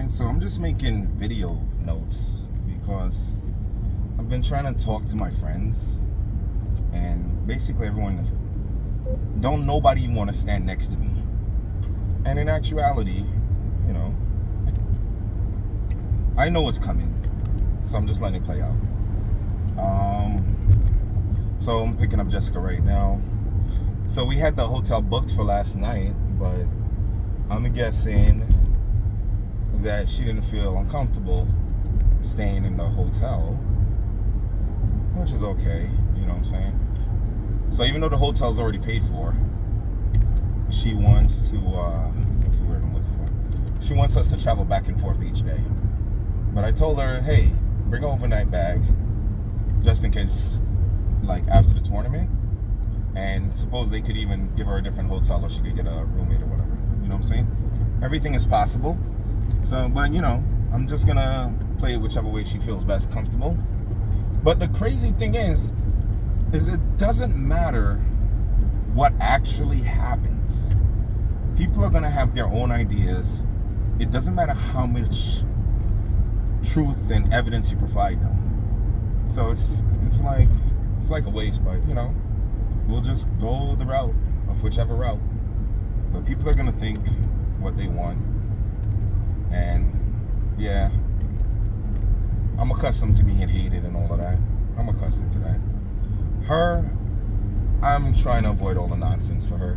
saying? So I'm just making video notes because I've been trying to talk to my friends, and basically everyone don't nobody even want to stand next to me. And in actuality, you know, I know what's coming, so I'm just letting it play out. So I'm picking up Jessica right now. So we had the hotel booked for last night, but I'm guessing that she didn't feel uncomfortable staying in the hotel, which is okay, you know what I'm saying? So even though the hotel's already paid for, she wants to, let's see where I'm looking for. She wants us to travel back and forth each day. But I told her, hey, bring an overnight bag, just in case, like after the tournament. And suppose they could even give her a different hotel, or she could get a roommate or whatever. You know what I'm saying? Everything is possible. So, but you know, I'm just gonna play it whichever way she feels best comfortable. But the crazy thing is it doesn't matter what actually happens. People are gonna have their own ideas. It doesn't matter how much truth and evidence you provide them. So it's like a waste, but you know, we'll just go the route of whichever route. But people are gonna think what they want. And yeah, I'm accustomed to being hated and all of that. I'm accustomed to that. Her, I'm trying to avoid all the nonsense for her.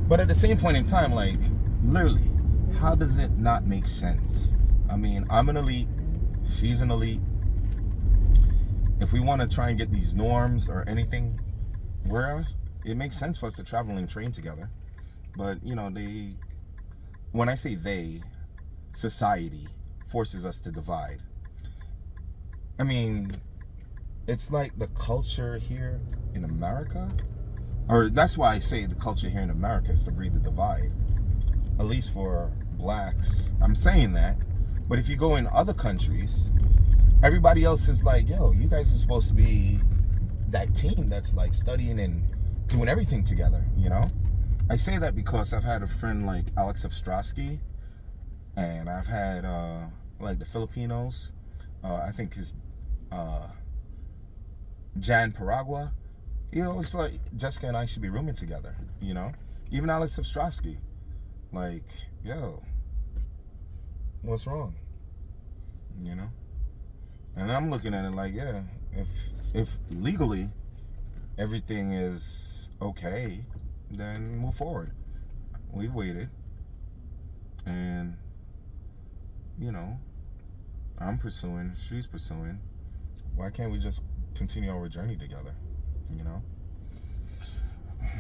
But at the same point in time, like, literally, how does it not make sense? I mean, I'm an elite, she's an elite. If we want to try and get these norms or anything, whereas it makes sense for us to travel and train together. But, you know, when I say they, society forces us to divide. I mean, it's like the culture here in America, or that's why I say the culture here in America is to breed the divide, at least for blacks. I'm saying that, but if you go in other countries, everybody else is like, yo, you guys are supposed to be that team that's like studying and doing everything together, you know? I say that because I've had a friend like Alex Ostrowski, and I've had like the Filipinos, I think is Jan Paragua. You know, it's like Jessica and I should be rooming together, you know? Even Alex Ostrowski. Like, yo, what's wrong? You know? And I'm looking at it like, yeah, if legally everything is okay, then move forward. We've waited. And, you know, I'm pursuing, she's pursuing. Why can't we just continue our journey together? You know?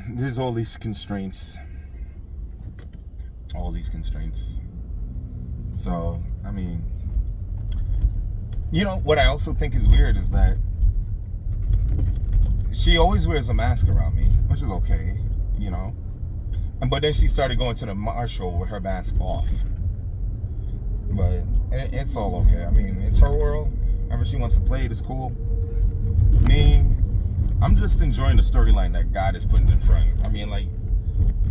There's all these constraints. All these constraints. So, I mean, you know, what I also think is weird is that she always wears a mask around me, which is okay, you know? But then she started going to the Marshall with her mask off. But it's all okay. I mean, it's her world. However she wants to play it, it's cool. Me, I'm just enjoying the storyline that God is putting in front. I mean, like,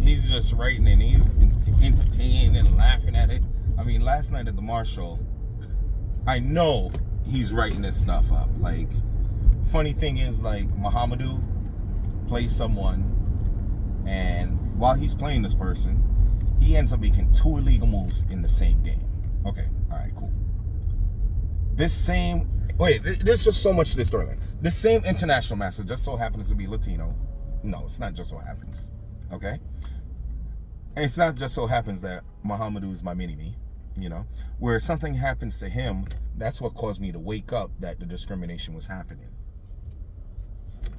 he's just writing and he's entertaining and laughing at it. I mean, last night at the Marshall, I know he's writing this stuff up. Like, funny thing is, like, Muhammadu plays someone, and while he's playing this person, he ends up making 2 illegal moves in the same game. Okay, all right, cool. There's just so much to this storyline. This same international master just so happens to be Latino. No, it's not just so happens, okay? And it's not just so happens that Muhammadu is my mini-me, you know? Where something happens to him, that's what caused me to wake up that the discrimination was happening.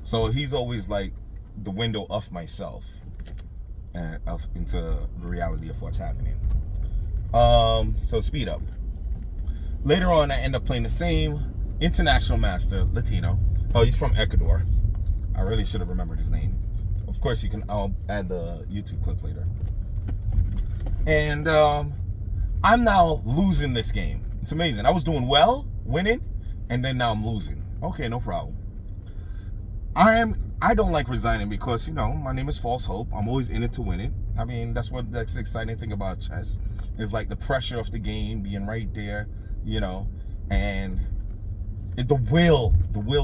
So he's always like the window of myself and into the reality of what's happening. So speed up. Later on, I end up playing the same international master, Latino. Oh, he's from Ecuador. I really should have remembered his name. Of course, I'll add the YouTube clip later. And I'm now losing this game. It's amazing. I was doing well, winning, and then now I'm losing. Okay, no problem. I don't like resigning because, you know, my name is False Hope. I'm always in it to win it. I mean, that's the exciting thing about chess, is like the pressure of the game being right there, you know, and the will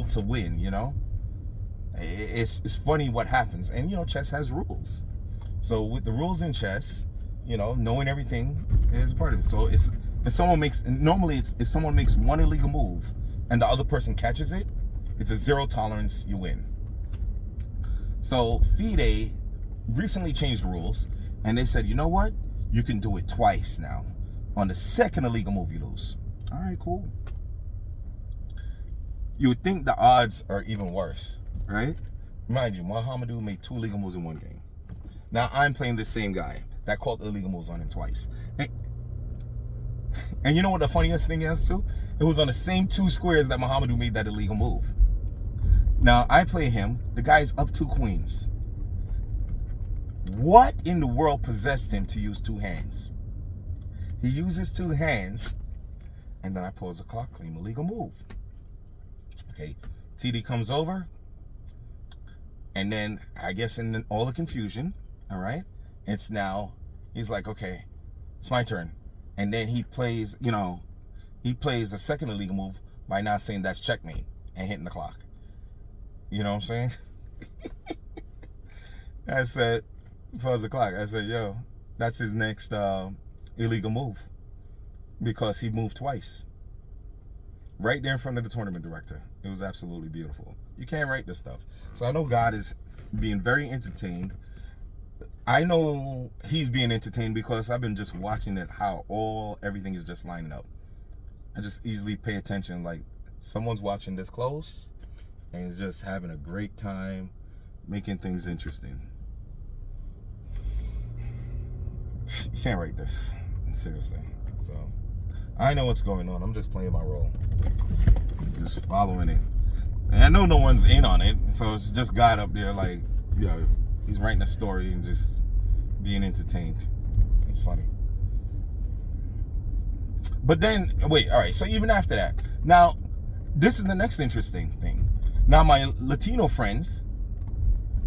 to win, you know. It's funny what happens. And, you know, chess has rules. So with the rules in chess, you know, knowing everything is part of it. So if someone makes, normally it's if someone makes one illegal move and the other person catches it, it's a zero tolerance, you win. So FIDE recently changed the rules, and they said, you know what? You can do it twice now. On the second illegal move, you lose. All right, cool. You would think the odds are even worse, right? Mind you, Muhammadu made 2 illegal moves in one game. Now I'm playing the same guy that called illegal moves on him twice. And you know what the funniest thing is too? It was on the same 2 squares that Muhammadu made that illegal move. Now I play him, the guy's up 2 queens. What in the world possessed him to use 2 hands? He uses 2 hands, and then I pause the clock, claim a legal move. Okay, TD comes over, and then I guess in all the confusion, all right, it's now, he's like, okay, it's my turn. And then he plays, you know, he plays a second illegal move by now saying that's checkmate and hitting the clock. You know what I'm saying? I said, pause the clock. I said, yo, that's his next illegal move, because he moved twice. Right there in front of the tournament director. It was absolutely beautiful. You can't write this stuff. So I know God is being very entertained. I know he's being entertained because I've been just watching it, how everything is just lining up. I just easily pay attention, like someone's watching this close and is just having a great time making things interesting. You can't write this, seriously. So I know what's going on. I'm just playing my role, just following it. And I know no one's in on it, so it's just God up there like, yo, he's writing a story and just being entertained. It's funny. But then, wait, all right, so even after that, now, this is the next interesting thing. Now, my Latino friends,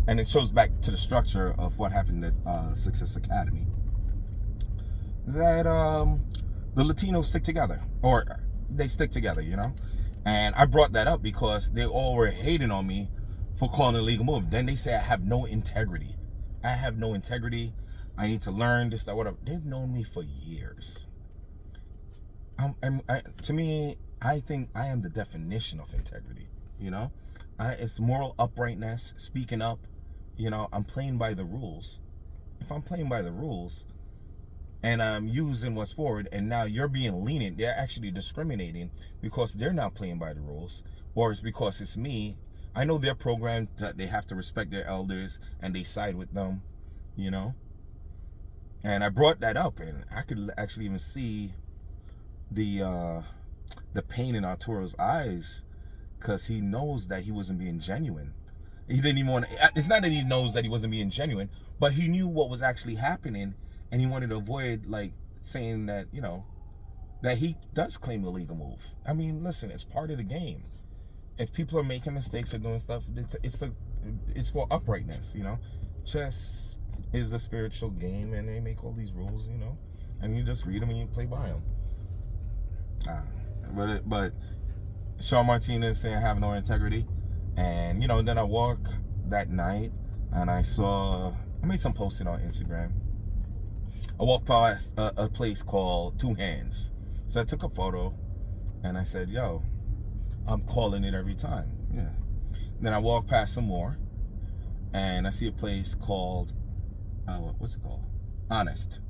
and it shows back to the structure of what happened at Success Academy, that the Latinos stick together, or they stick together, you know? And I brought that up because they all were hating on me for calling a legal move. Then they say I have no integrity. I have no integrity. I need to learn this, that, whatever. They've known me for years. To me, I think I am the definition of integrity, you know? It's moral uprightness, speaking up, you know, I'm playing by the rules. If I'm playing by the rules and I'm using what's forward, and now you're being lenient, they're actually discriminating because they're not playing by the rules, or it's because it's me. I know they're programmed that they have to respect their elders and they side with them, you know? And I brought that up, and I could actually even see the pain in Arturo's eyes, because he knows that he wasn't being genuine. He didn't even want to, it's not that he knows that he wasn't being genuine, but he knew what was actually happening, and he wanted to avoid, like, saying that, you know, that he does claim a legal move. I mean, listen, it's part of the game. If people are making mistakes or doing stuff, it's for uprightness, you know. Chess is a spiritual game, and they make all these rules, you know, and you just read them and you play by them. But Sean Martinez saying I have no integrity, and you know, then I walk that night and I made some posting on Instagram. I walked past a place called 2 Hands, so I took a photo and I said, yo, I'm calling it every time. Yeah. Then I walk past some more and I see a place called what's it called? Honest.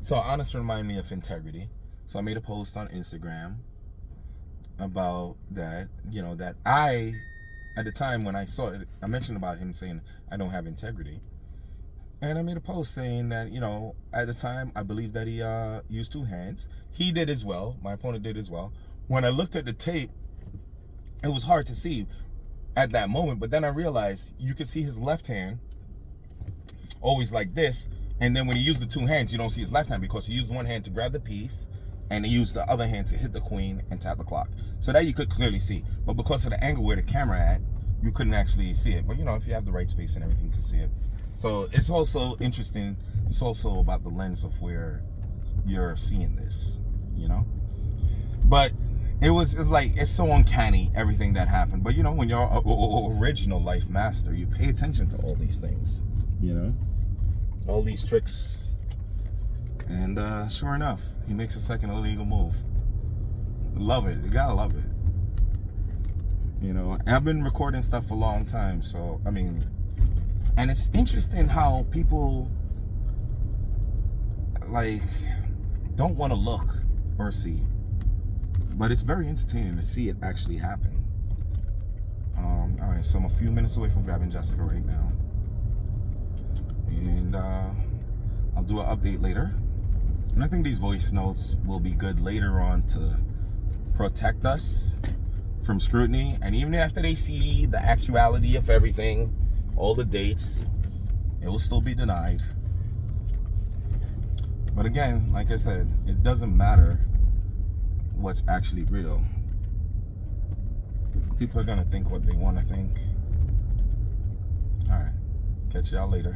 So honest reminded me of integrity. So I made a post on Instagram about that, you know, that at the time when I saw it, I mentioned about him saying I don't have integrity. And I made a post saying that, you know, at the time I believe that he used 2 hands. He did as well. My opponent did as well. When I looked at the tape, it was hard to see at that moment, but then I realized you could see his left hand always like this, and then when he used the 2 hands, you don't see his left hand because he used one hand to grab the piece and he used the other hand to hit the queen and tap the clock. So that you could clearly see, but because of the angle where the camera at, you couldn't actually see it. But you know, if you have the right space and everything, you can see it. So it's also interesting. It's also about the lens of where you're seeing this, you know. But it's like, it's so uncanny, everything that happened. But you know, when you're an original life master, you pay attention to all these things, you know, all these tricks. And sure enough, he makes a second illegal move. Love it. You gotta love it. You know, I've been recording stuff for a long time, so I mean, and it's interesting how people like don't want to look or see, but it's very entertaining to see it actually happen. All right, so I'm a few minutes away from grabbing Jessica right now, and I'll do an update later. And I think these voice notes will be good later on to protect us from scrutiny. And even after they see the actuality of everything, all the dates, it will still be denied. But again, like I said, it doesn't matter what's actually real. People are gonna think what they want to think. All right, catch y'all later.